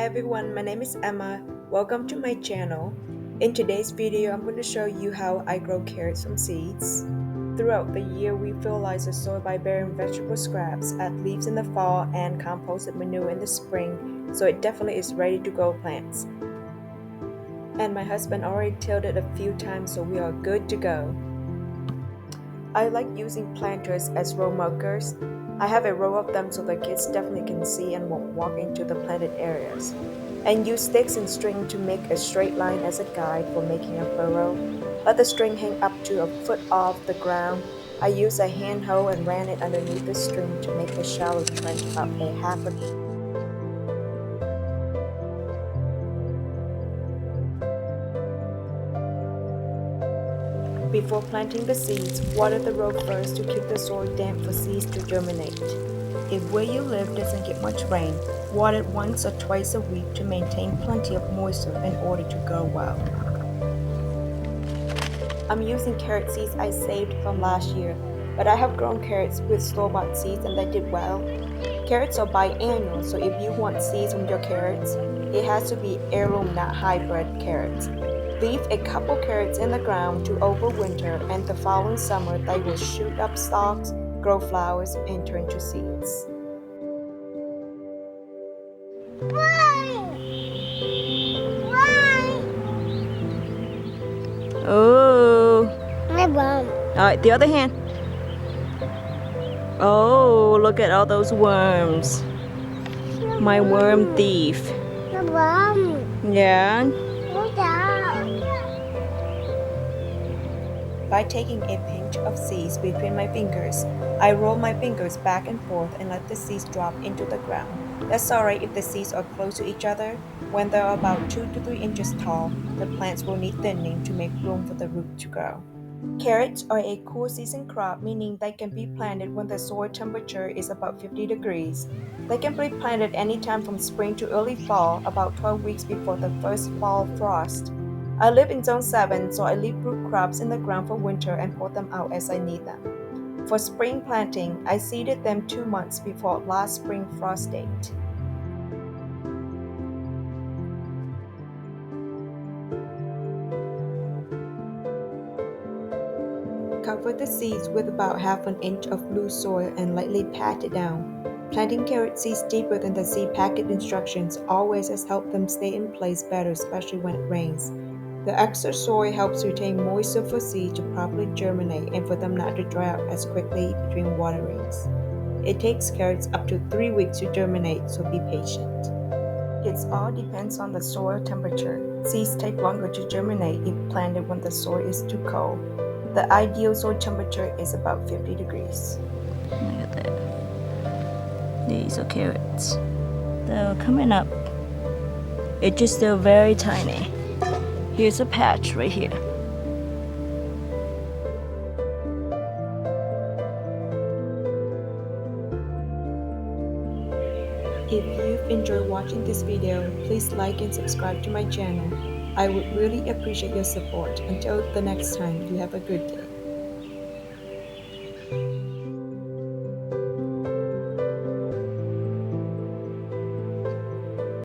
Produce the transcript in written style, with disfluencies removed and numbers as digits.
Hi everyone, my name is Emma. Welcome to my channel. In today's video, I'm going to show you how I grow carrots from seeds. Throughout the year, we fertilize the soil by burying vegetable scraps, add leaves in the fall, and composted manure in the spring, so it definitely is ready to grow plants. And my husband already tilled it a few times, so we are good to go. I like using planters as row markers. I have a row of them so the kids definitely can see and won't walk into the planted areas. And use sticks and string to make a straight line as a guide for making a furrow. Let the string hang up to a foot off the ground. I used a hand hoe and ran it underneath the string to make a shallow trench about a half a Before planting the seeds, water the row first to keep the soil damp for seeds to germinate. If where you live doesn't get much rain, water it once or twice a week to maintain plenty of moisture in order to grow well. I'm using carrot seeds I saved from last year, but I have grown carrots with store-bought seeds and they did well. Carrots are biannual, so if you want seeds from your carrots, it has to be heirloom, not hybrid carrots. Leave a couple carrots in the ground to overwinter, and the following summer they will shoot up stalks, grow flowers, and turn to seeds. Oh. My bum. All right, the other hand. Oh, look at all those worms. My worm thief. My bum. Yeah. Look out. By taking a pinch of seeds between my fingers, I roll my fingers back and forth and let the seeds drop into the ground. That's alright if the seeds are close to each other. When they're about 2 to 3 inches tall, the plants will need thinning to make room for the root to grow. Carrots are a cool season crop, meaning they can be planted when the soil temperature is about 50 degrees. They can be planted anytime from spring to early fall, about 12 weeks before the first fall frost. I live in Zone 7, so I leave root crops in the ground for winter and pull them out as I need them. For spring planting, I seeded them 2 months before last spring frost date. Cover the seeds with about half an inch of loose soil and lightly pat it down. Planting carrot seeds deeper than the seed packet instructions always has helped them stay in place better, especially when it rains. The extra soil helps retain moisture for seeds to properly germinate and for them not to dry out as quickly between waterings. It takes carrots up to 3 weeks to germinate, so be patient. It all depends on the soil temperature. Seeds take longer to germinate if planted when the soil is too cold. The ideal soil temperature is about 50 degrees. Look at that. These are carrots. They're coming up. It's just still very tiny. Here's a patch right here. If you've enjoyed watching this video, please like and subscribe to my channel. I would really appreciate your support. Until the next time, you have a good day.